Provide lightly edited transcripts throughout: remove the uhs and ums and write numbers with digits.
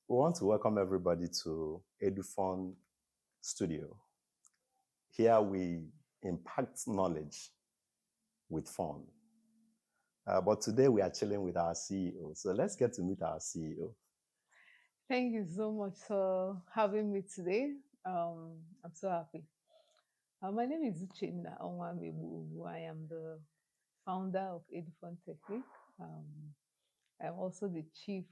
We want to welcome everybody to Edufun Studio. Here we impact knowledge with fun. But today we are chilling with our CEO. So let's get to meet our CEO. Thank you so much for having me today. I'm so happy. My name is Uchenna Onwuamaegbu. I am the founder of Edufuntechnik. I'm also the chief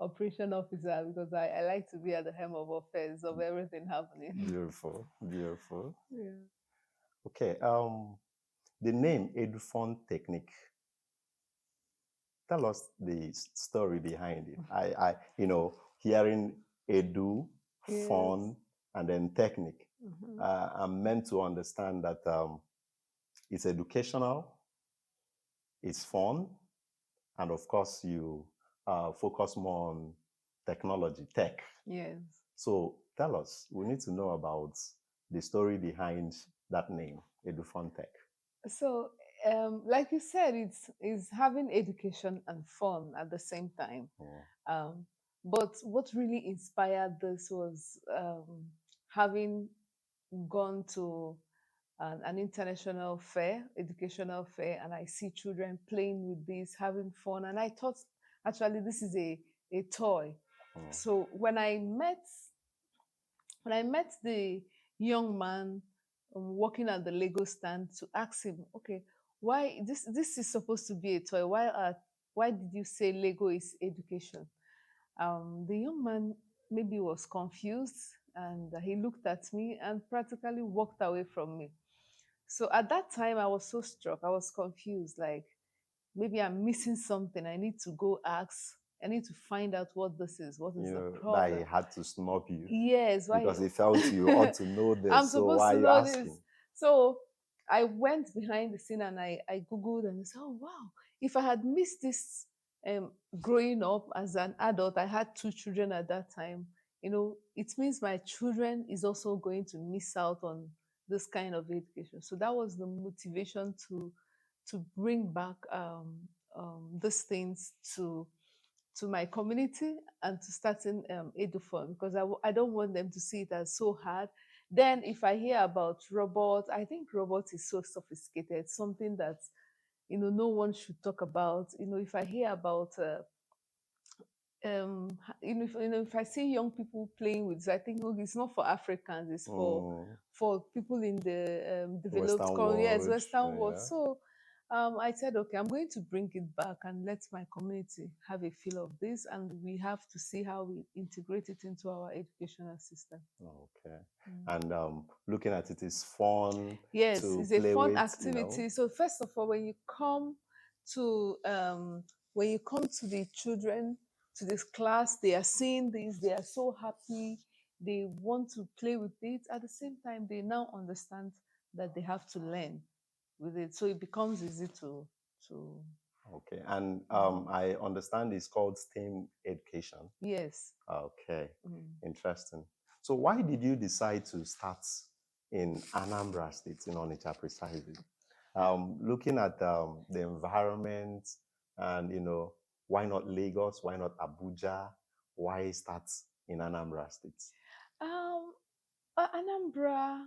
operation officer because I like to be at the helm of affairs of everything happening. Beautiful, beautiful. Yeah. Okay. The name Edufuntechnik. Tell us the story behind it. Hearing edu, fun, and then technique. I'm meant to understand that it's educational, it's fun, and of course you focus more on technology, tech. Yes. So tell us, we need to know about the story behind that name, Edufuntech. So, like you said, it's having education and fun at the same time. But what really inspired this was having gone to an international fair, educational fair, and I see children playing with this, having fun, and I thought actually this is a toy. So when I met the young man working at the Lego stand to ask him, okay, why this is supposed to be a toy? Why did you say Lego is education? The young man maybe was confused and he looked at me and practically walked away from me. So at that time, I was so struck. I was confused, like maybe I'm missing something. I need to go ask. I need to find out what this is. What is the problem? That he had to snub you. Yes, why? Because he felt you ought to know this. I'm so supposed why to are you know asking? this. So I went behind the scene and I Googled and I said, oh, wow, if I had missed this growing up as an adult, I had 2 children at that time, it means my children is also going to miss out on this kind of education. So that was the motivation to bring back these things to my community and to starting Edufund because I don't want them to see it as so hard. Then if I hear about robots, I think robots is so sophisticated, something that no one should talk about. If I hear about if I see young people playing with it, I think it's not for Africans, it's for people in the developed Western world. Yes, world, Western world. yeah. So I said, okay, I'm going to bring it back and let my community have a feel of this, and we have to see how we integrate it into our educational system. Okay. And looking at it is fun. Yes, to it's a play fun with, activity. So first of all, when you come to the children to this class, they are seeing this, they are so happy, they want to play with it. At the same time, they now understand that they have to learn with it. So it becomes easy to Okay. And I understand it's called STEM education. Yes. Okay. Interesting. So why did you decide to start in Anambra State, in Onitsha precisely? Looking at the environment and, why not Lagos? Why not Abuja? Why start in Anambra State? Anambra,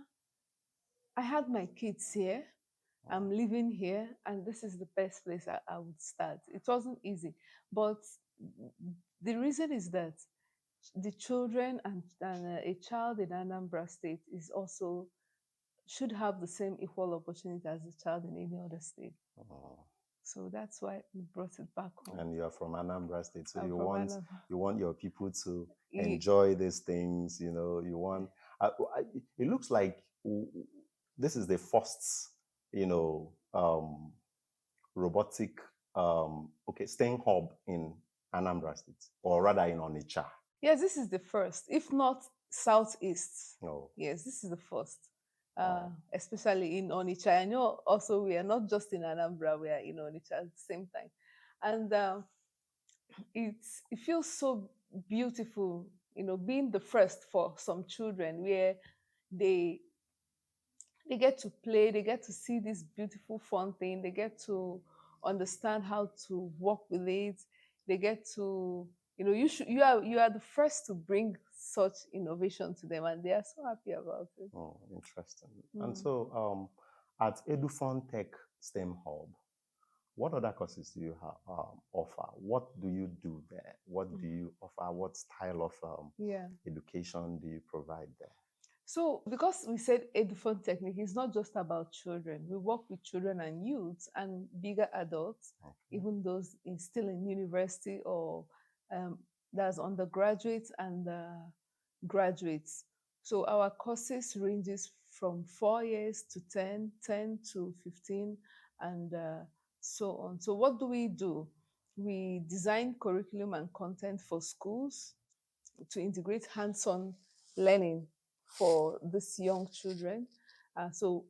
I had my kids here. I'm living here, and this is the best place I would start. It wasn't easy, but the reason is that the children and a child in Anambra State is also should have the same equal opportunity as a child in any other state. So that's why we brought it back home. And you are from Anambra State, so I'm you from want Anambra. your people to enjoy these things. You want. It looks like this is the first, robotic STEM hub in Anambra State, or rather in Onitsha. Yes, this is the first, if not southeast. No. Yes, this is the first. Especially in Onitsha. I know also we are not just in Anambra, we are in Onitsha at the same time. And it feels so beautiful, being the first for some children where they get to play, they get to see this beautiful fun thing, they get to understand how to work with it, they get to You are the first to bring such innovation to them, and they are so happy about it. Oh, interesting. And so, at Edufuntech STEM Hub, what other courses do you offer? What do you do there? What do you offer? What style of Yeah. education do you provide there? So, because we said Edufuntechnik is not just about children. We work with children and youths and bigger adults, Okay. even those still in university or um, that's undergraduates and graduates. So our courses ranges from 4 years to 10, 10 to 15, and so on. So what do? We design curriculum and content for schools to integrate hands-on learning for these young children. So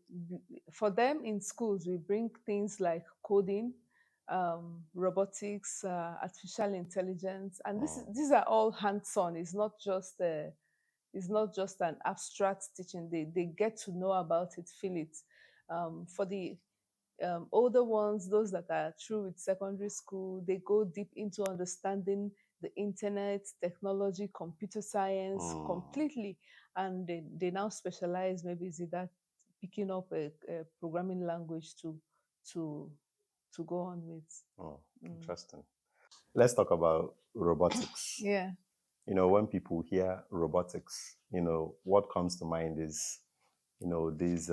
for them in schools, we bring things like coding, robotics, artificial intelligence, and these are all hands-on. It's not just an abstract teaching. They get to know about it, feel it. For the older ones, those that are through with secondary school, they go deep into understanding the internet, technology, computer science completely, and they now specialize. Maybe is it that picking up a programming language to to go on with. Oh, interesting. Let's talk about robotics. Yeah. When people hear robotics, what comes to mind is, these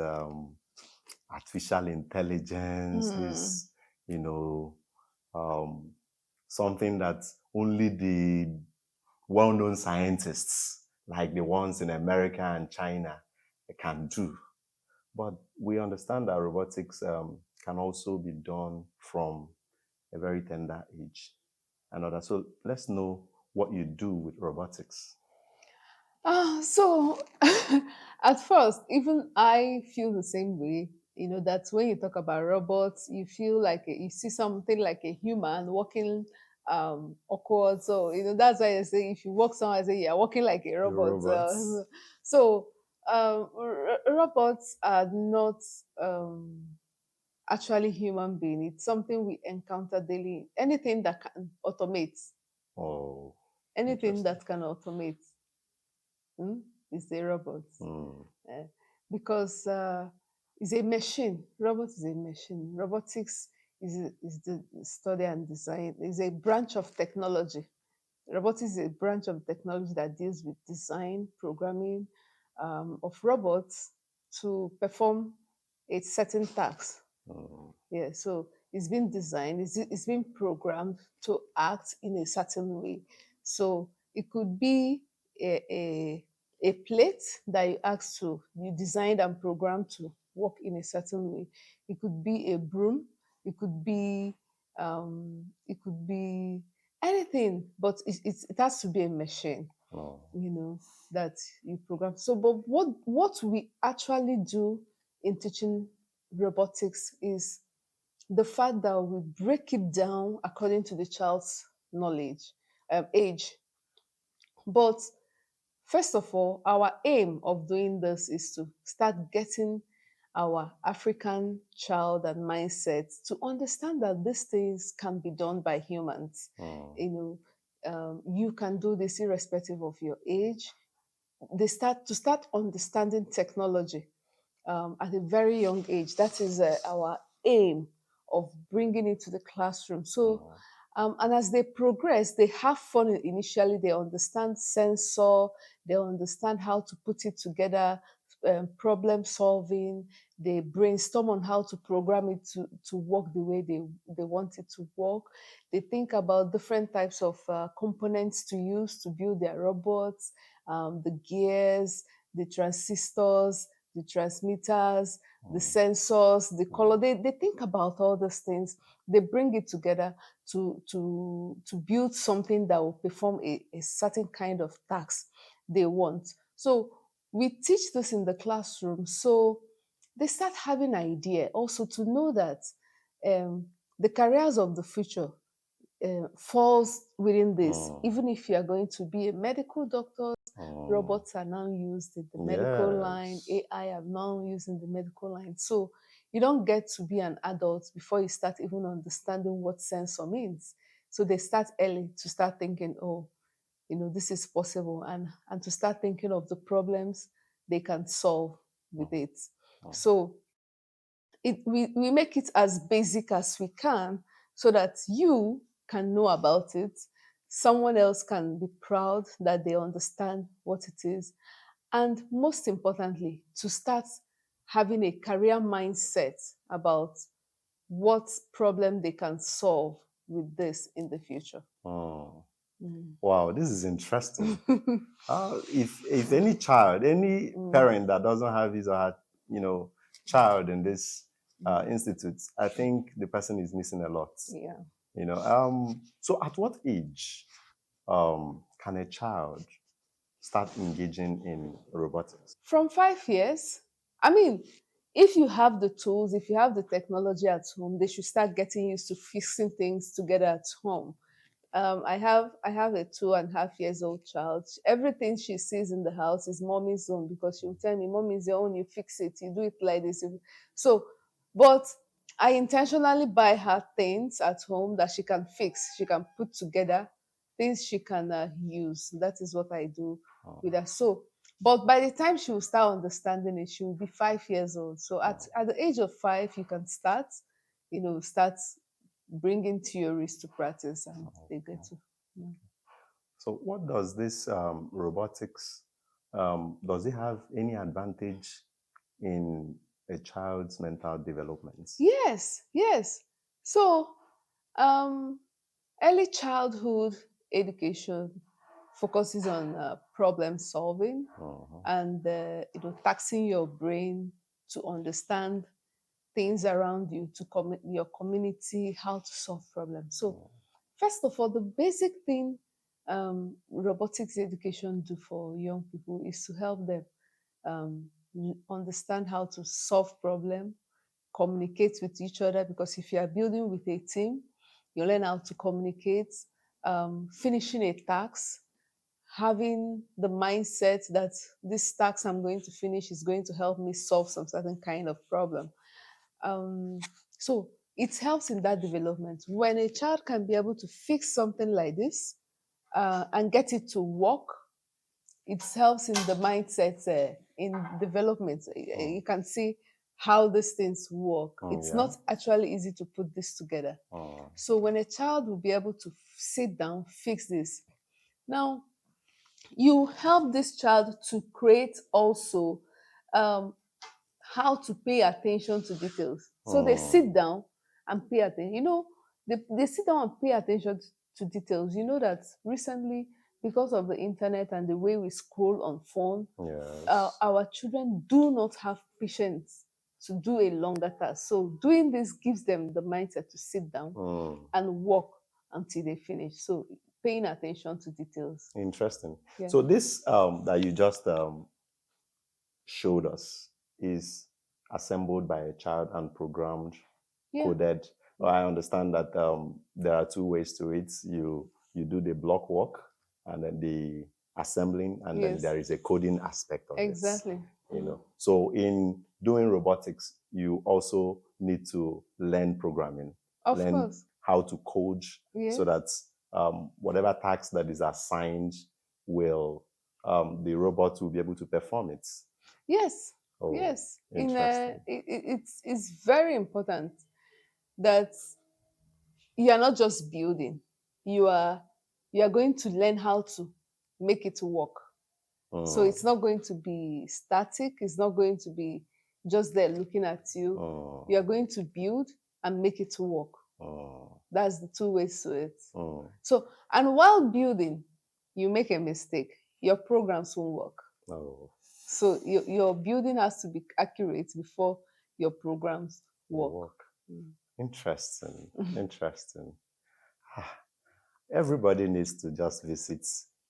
artificial intelligence, this, um, something that only the well-known scientists, like the ones in America and China, can do. But we understand that robotics can also be done from a very tender age and other. So let's know what you do with robotics. So at first, even I feel the same way. That when you talk about robots, you feel like you see something like a human walking awkward. So that's why I say if you walk somewhere, I say you're walking like a The robot. robots. So robots are not actually human being. It's something we encounter daily. Anything that can automate, Oh, anything interesting. that can automate is a robot. Uh, because it's a machine. Robot is a machine. Robotics is the study and design, is a branch of technology. Robotics is a branch of technology that deals with design, programming of robots to perform a certain task. Yeah, so it's been designed, it's been programmed to act in a certain way. So it could be a plate that you designed and programmed to work in a certain way. It could be a broom, it could be anything, but it has to be a machine, Oh. that you program. So, but what we actually do in teaching robotics is the fact that we break it down according to the child's knowledge, age. But first of all, our aim of doing this is to start getting our African child and mindset to understand that these things can be done by humans. You can do this irrespective of your age. They start understanding technology at a very young age. That is our aim of bringing it to the classroom. So, and as they progress, they have fun initially. They understand sensor, they understand how to put it together, problem solving. They brainstorm on how to program it to work the way they want it to work. They think about different types of components to use to build their robots, the gears, the transistors, the transmitters, the sensors, the color. They think about all those things. They bring it together to build something that will perform a certain kind of task they want. So we teach this in the classroom. So they start having idea also to know that the careers of the future falls within this. Even if you are going to be a medical doctor, robots are now used in the medical line, Yes. AI are now used in the medical line. So you don't get to be an adult before you start even understanding what sensor means. So they start early to start thinking, oh, this is possible, and to start thinking of the problems they can solve with it. So we make it as basic as we can so that you can know about it. Someone else can be proud that they understand what it is. And most importantly, to start having a career mindset about what problem they can solve with this in the future. Wow, this is interesting. If any child, any parent that doesn't have his or her, child in this institute, I think the person is missing a lot. Yeah. So at what age can a child start engaging in robotics? From 5 years. I mean, if you have the tools, if you have the technology at home, they should start getting used to fixing things together at home. I have a 2.5 years old child. Everything she sees in the house is mommy's own, because she'll tell me, "Mommy, is your own. You fix it. You do it like this." So, but I intentionally buy her things at home that she can fix, she can put together, things she can use. That is what I do with her. So, but by the time she will start understanding it, she will be 5 years old. So at the age of 5, you can start bringing theories to practice, and they get to. Yeah. So what does this robotics, does it have any advantage in a child's mental development? Yes. So early childhood education focuses on problem solving and taxing your brain to understand things around you, to your community, how to solve problems. So first of all, the basic thing robotics education do for young people is to help them understand how to solve problem, communicate with each other, because if you are building with a team, you learn how to communicate, finishing a task, having the mindset that this task I'm going to finish is going to help me solve some certain kind of problem. So it helps in that development. When a child can be able to fix something like this and get it to work, it helps in the mindset in development. You can see how these things work. It's not actually easy to put this together. So when a child will be able to sit down, fix this, now you help this child to create also how to pay attention to details. So they sit down and pay attention. They sit down and pay attention to details. You know that recently, because of the internet and the way we scroll on phone, our children do not have patience to do a longer task. So doing this gives them the mindset to sit down and work until they finish. So paying attention to details. Interesting. Yeah. So this that you just showed us is assembled by a child and programmed, coded. Well, I understand that there are two ways to it. You do the block work and then the assembling, and then there is a coding aspect of it. Exactly. So in doing robotics, you also need to learn programming, learn how to code, so that whatever task that is assigned will the robot will be able to perform it. Yes. Yes. It's very important that you are not just building. You are going to learn how to make it work. So it's not going to be static. It's not going to be just there looking at you. You are going to build and make it work. That's the two ways to it. So, and while building, you make a mistake, your programs won't work. So your building has to be accurate before your programs work. Interesting. Interesting. Everybody needs to just visit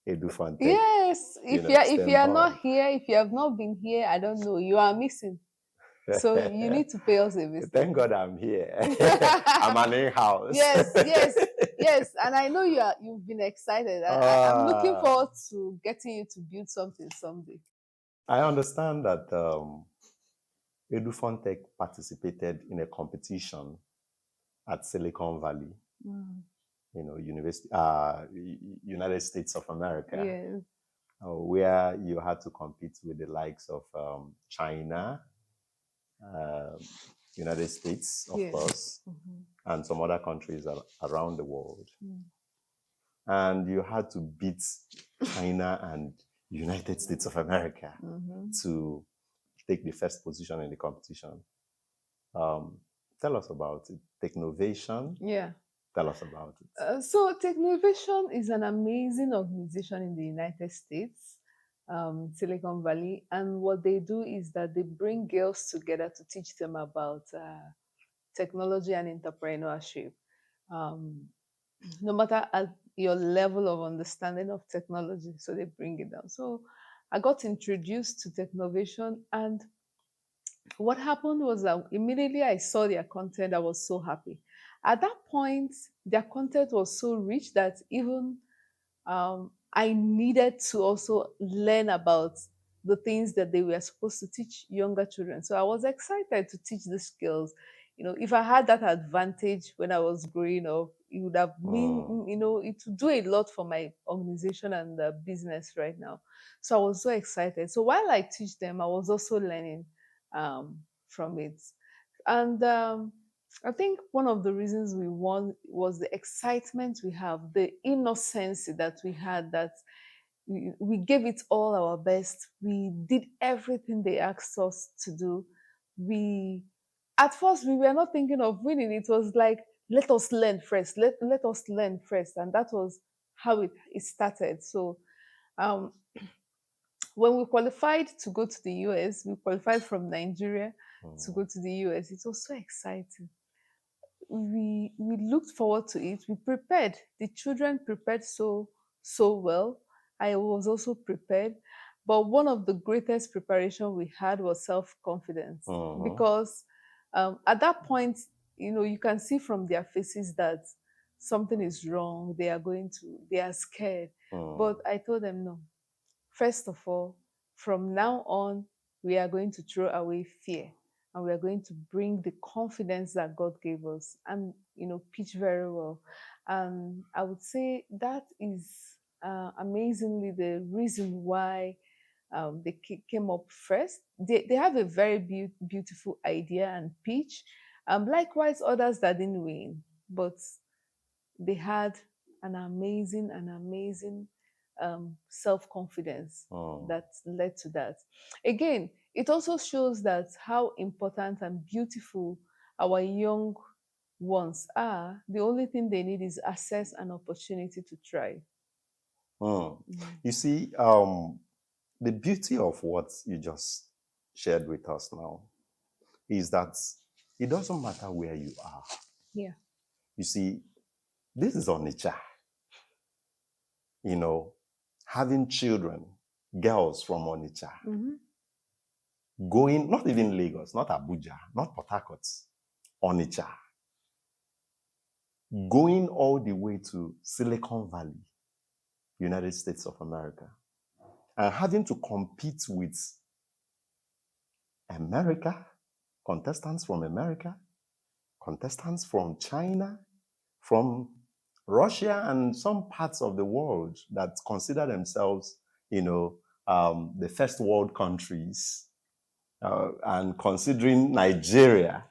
Edufuntech. Yes. If you are not here, if you have not been here, I don't know, you are missing. So you need to pay us a visit. Thank God I'm here. I'm an in-house. Yes. And I know you've been excited. I'm looking forward to getting you to build something someday. I understand that Edufuntech participated in a competition at Silicon Valley. United States of America, Yes. where you had to compete with the likes of China, uh, United States, of Yes. course, and some other countries around the world. Mm. And you had to beat China and United States of America to take the first position in the competition. Tell us about it. Technovation. Yeah. Tell us about it. So Technovation is an amazing organization in the United States, Silicon Valley, and what they do is that they bring girls together to teach them about technology and entrepreneurship. Um, no matter at your level of understanding of technology, so they bring it down. So I got introduced to Technovation, and what happened was that immediately I saw their content, I was so happy. At that point, their content was so rich that even I needed to also learn about the things that they were supposed to teach younger children. So I was excited to teach the skills. If I had that advantage when I was growing up, it would have been, it would do a lot for my organization and the business right now. So I was so excited. So while I teach them, I was also learning from it. And I think one of the reasons we won was the excitement we have, the innocence that we had, that we gave it all our best. We did everything they asked us to do. We, at first, we were not thinking of winning. It was like, let us learn first. Let us learn first. And that was how it started. So um, when we qualified to go to the US, we qualified from Nigeria to go to the US. It was so exciting. We looked forward to it. We prepared. The children prepared so well. I was also prepared. But one of the greatest preparation we had was self-confidence, because at that point, you can see from their faces that something is wrong. They are scared. But I told them, no. First of all, from now on, we are going to throw away fear, and we are going to bring the confidence that God gave us, and pitch very well. And I would say that is amazingly the reason why they came up first. They have a very beautiful idea and pitch. Likewise, others that didn't win, but they had an amazing self-confidence that led to that. Again, it also shows that how important and beautiful our young ones are. The only thing they need is access and opportunity to try. You see, the beauty of what you just shared with us now is that it doesn't matter where you are. Yeah. You see, this is Onitsha. Having children, girls from Onitsha, going, not even Lagos, not Abuja, not Port Harcourt, Onitsha, going all the way to Silicon Valley, United States of America, and having to compete with America, contestants from America, contestants from China, from Russia, and some parts of the world that consider themselves, the first world countries, and considering Nigeria,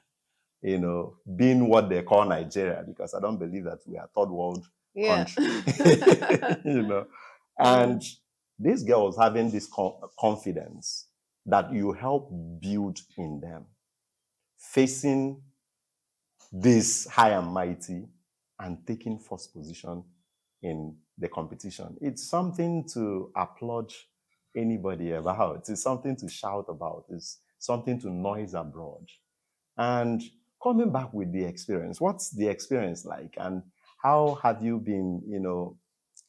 being what they call Nigeria, because I don't believe that we are third world country, and these girls having this confidence that you help build in them, facing this high and mighty and taking first position in the competition. It's something to applaud anybody about. It's something to shout about. It's something to noise abroad. And coming back with the experience, what's the experience like? And how have you been,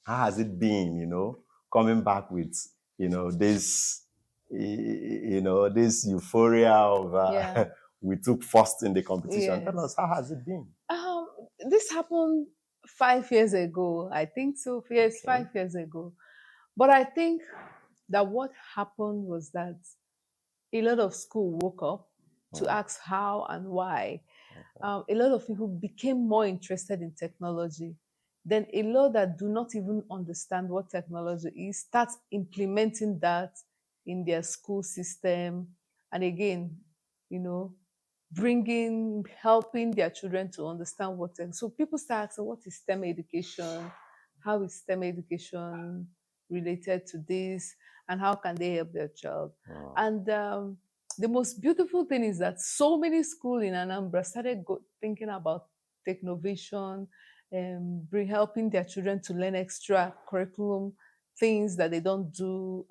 how has it been, coming back with, this, this euphoria of we took first in the competition. Tell us, how has it been? This happened 5 years ago. I think so. Yes, 5 years ago. But I think that what happened was that a lot of school woke up to ask how and why. A lot of people became more interested in technology. then a lot that do not even understand what technology is start implementing that in their school system. And again, you know, helping their children to understand so people start asking, what is STEM education? How is STEM education related to this? And how can they help their child? Wow. And the most beautiful thing is that so many schools in Anambra started thinking about technovation, helping their children to learn extra curriculum things that they don't do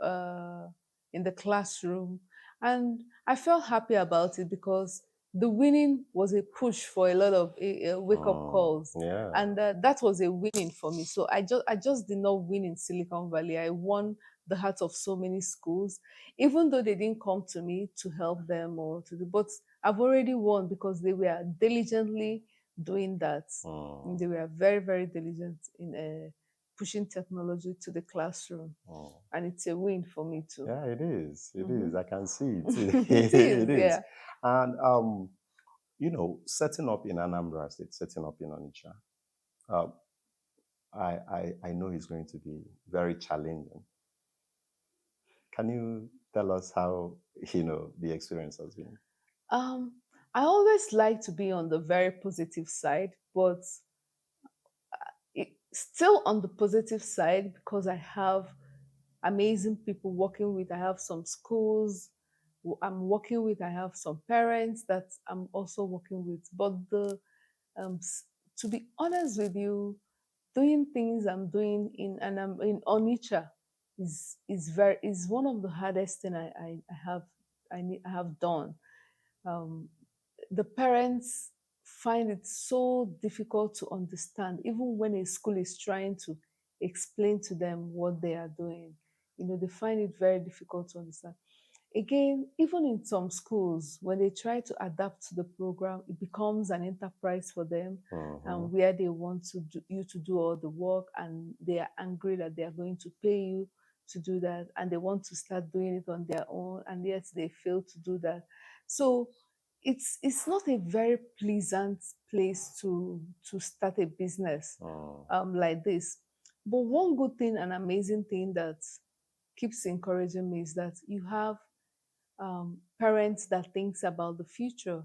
in the classroom. And I felt happy about it because the winning was a push for a lot of wake-up calls, Yeah. and that was a winning for me. So I just did not win in Silicon Valley. I won the hearts of so many schools, even though they didn't come to me to help them or to do. But I've already won because they were diligently doing that. They were very, very diligent in pushing technology to the classroom. And it's a win for me too. Yeah, it is. It is. I can see it. It is, It is. yeah. And you know, setting up in Anambra State, setting up in Onitsha, I know it's going to be very challenging. Can you tell us how, you know, the experience has been? I always like to be on the very positive side, but still on the positive side because I have amazing people working with. I have some schools I'm working with. I have some parents that I'm also working with. But to be honest with you, doing things I'm doing in Onitsha is one of the hardest thing I have done. Um, the parents find it so difficult to understand, even when a school is trying to explain to them what they are doing. They find it very difficult to understand. Again, even in some schools, when they try to adapt to the program, it becomes an enterprise for them, and where they want you to do all the work, and they are angry that they are going to pay you to do that, and they want to start doing it on their own, and yet they fail to do that. So it's not a very pleasant place to start a business like this. But one good thing, an amazing thing that keeps encouraging me is that you have parents that thinks about the future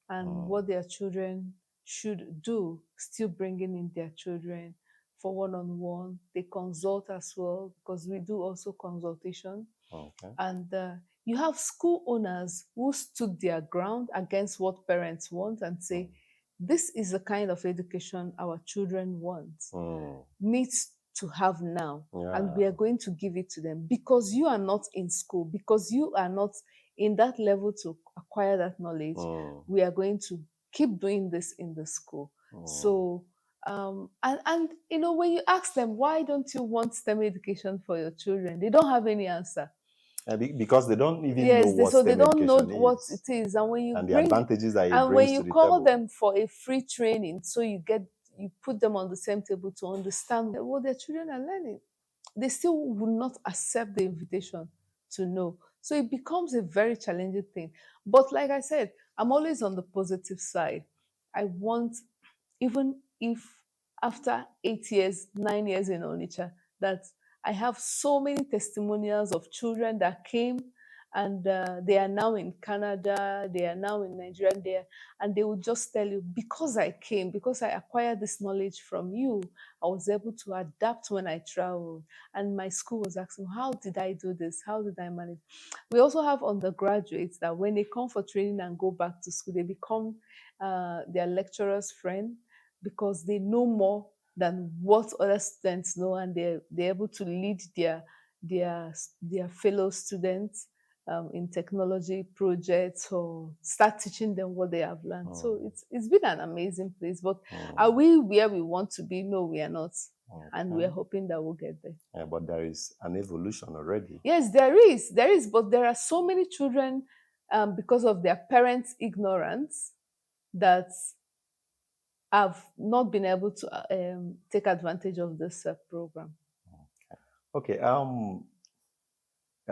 and what their children should do, still bringing in their children for one-on-one. They consult as well because we do also consultation. Okay. And you have school owners who stood their ground against what parents want and say, this is the kind of education our children want, needs to have now. And we are going to give it to them because you are not in school, because you are not in that level to acquire that knowledge. We are going to keep doing this in the school. So and when you ask them, why don't you want STEM education for your children, they don't have any answer. Because they don't even know what so they STEM don't know education what is. it is. And when you And the advantages that it and when brings you to the call table. them for a free training, so you put them on the same table to understand what their children are learning, they still will not accept the invitation to know. So it becomes a very challenging thing. But like I said, I'm always on the positive side. I want, even if after 8 years, 9 years in Onitsha, that I have so many testimonials of children that came and they are now in Canada, they are now in Nigeria, and they will just tell you, because I came, because I acquired this knowledge from you, I was able to adapt when I traveled. And my school was asking, how did I do this? How did I manage? We also have undergraduates that when they come for training and go back to school, they become their lecturer's friend because they know more than what other students know, and they're able to lead their fellow students in technology projects or start teaching them what they have learned. So it's been an amazing place. But are we where we want to be? No, we are not. And we're hoping that we'll get there. Yeah, but there is an evolution already. Yes, there is, but there are so many children because of their parents' ignorance that have not been able to take advantage of this program. Okay. A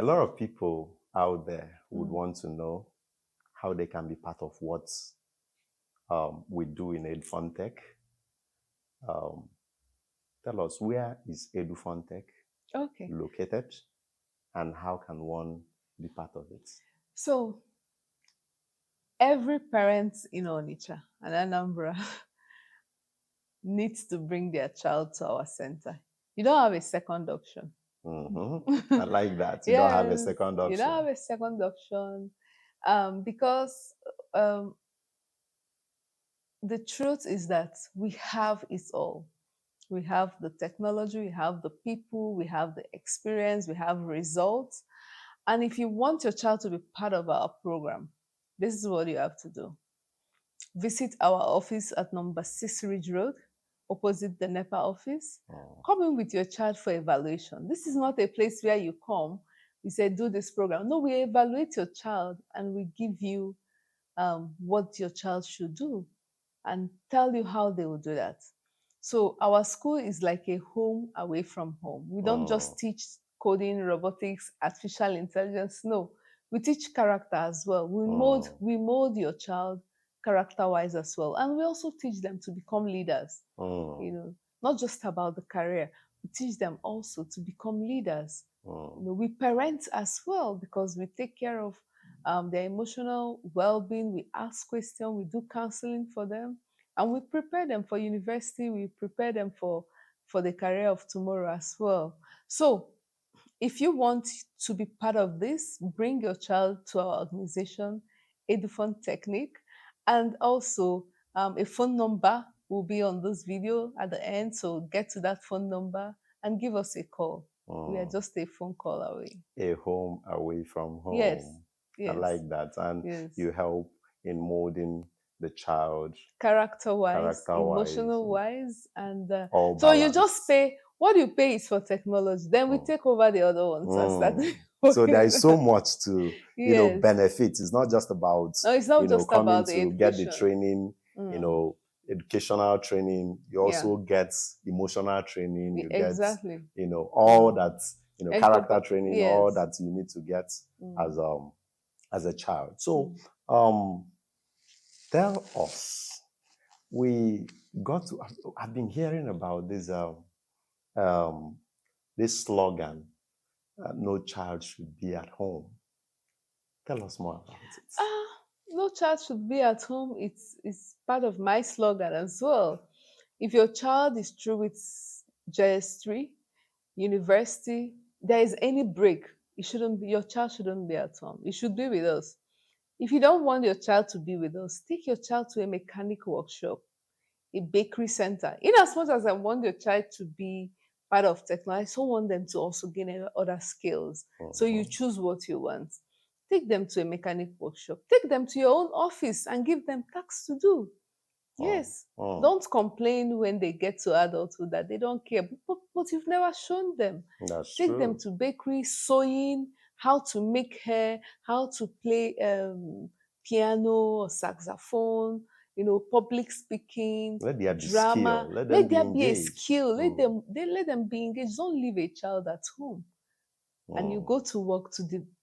lot of people out there would want to know how they can be part of what we do in Edufuntech. Tell us, where is Edufuntech located, and how can one be part of it? So every parent in Onitsha and Anambra needs to bring their child to our center. You don't have a second option. I like that. You don't have a Yes, second you don't option. have a second option, because the truth is that we have it all. We have the technology, we have the people, we have the experience, we have results. And if you want your child to be part of our program, this is what you have to do. Visit our office at number 6 Ridge Road, opposite the NEPA office. Come in with your child for evaluation. This is not a place where you come, we say, do this program. No, we evaluate your child and we give you what your child should do and tell you how they will do that. So our school is like a home away from home. We don't just teach coding, robotics, artificial intelligence. No, we teach character as well. We mold your child character-wise as well. And we also teach them to become leaders. You know, not just about the career. We teach them also to become leaders. You know, we parent as well because we take care of their emotional well-being. We ask questions, we do counseling for them, and we prepare them for university. We prepare them for the career of tomorrow as well. So if you want to be part of this, bring your child to our organization, Edufuntechnik, and also a phone number will be on this video at the end. So get to that phone number and give us a call. We are just a phone call away. A home away from home. Yes. Yes. I like that. And yes. you help in molding the child character-wise, emotional-wise, and all so you balanced. just pay. What you pay is for technology. Then we take over the other ones and start. So there is so much to Yes. benefit. It's not just about No, it's not just coming about the to get the education. training, educational training. You also get emotional training. You Exactly. get all that character training, Yes. all that you need to get as a child. So tell us, we got to. I've been hearing about this this slogan, no child should be at home. Tell us more about it. No child should be at home. It's part of my slogan as well. If your child is through with JS3, university, there is any break, your child shouldn't be at home. It should be with us. If you don't want your child to be with us, take your child to a mechanic workshop, a bakery center. In as much as I want your child to be part of technology, I also want them to also gain other skills. So you choose what you want. Take them to a mechanic workshop. Take them to your own office and give them tasks to do. Yes. Don't complain when they get to adulthood that they don't care, but you've never shown them. That's Take true. them to bakery, sewing, how to make hair, how to play piano or saxophone, public speaking, Let there be drama. skill. Let there be be a engaged. skill. Let them be engaged. Don't leave a child at home. And you go to work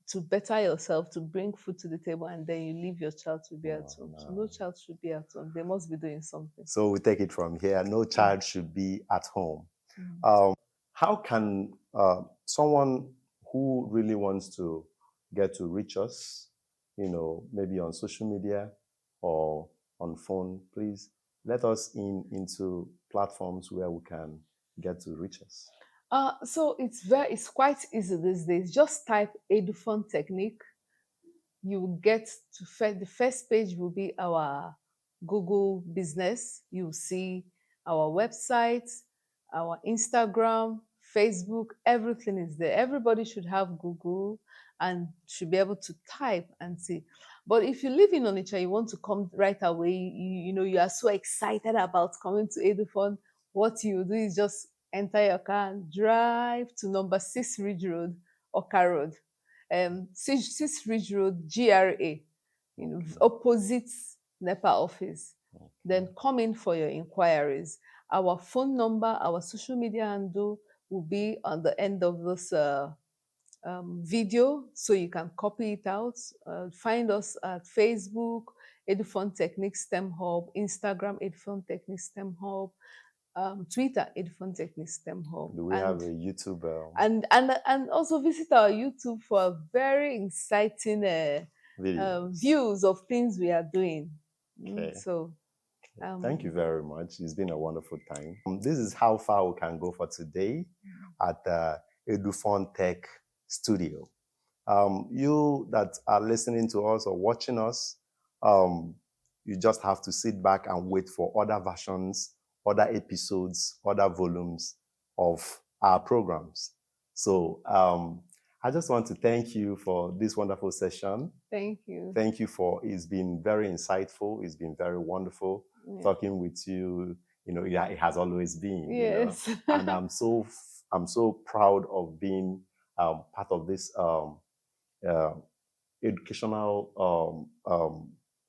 to better yourself, to bring food to the table, and then you leave your child to be at home. So no child should be at home. They must be doing something. So we take it from here. No child should be at home. How can someone who really wants to get to reach us, maybe on social media or on phone, please let us into platforms where we can get to reach us. So it's quite easy these days. Just type Edufuntechnik. You will get to the first page will be our Google business. You'll see our website, our Instagram, Facebook, everything is there. Everybody should have Google and should be able to type and see. But if you live in Onitsha, you want to come right away, you are so excited about coming to Edufund, what you do is just enter your car and drive to number 6 Ridge Road, Oka Road. 6 Ridge Road, GRA, opposite NEPA office. Then come in for your inquiries. Our phone number, our social media handle will be on the end of this video, so you can copy it out. Find us at Facebook, Edufuntechnik STEM Hub, Instagram, Edufuntechnik STEM Hub, Twitter, Edufuntechnik STEM Hub, Do we have a YouTube? and also visit our YouTube for very exciting Videos. views of things we are doing. Okay. So, Thank you very much. It's been a wonderful time. This is how far we can go for today at the Edufuntech Studio. You that are listening to us or watching us, you just have to sit back and wait for other versions, other episodes, other volumes of our programs. So I just want to thank you for this wonderful session. Thank you. Thank you for, it's been very insightful. It's been very wonderful talking with you. You know, yeah, it has always been. Yes. You know? And I'm so proud of being part of this uh, educational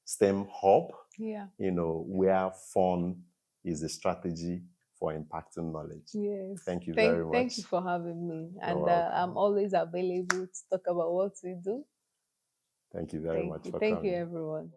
STEM hub. Yeah. You know, where fun is a strategy for impacting knowledge. Yes. Thank you very much. Thank you for having me. You're And welcome. I'm always available to talk about what we do. Thank you very much for Thank you, coming. everyone.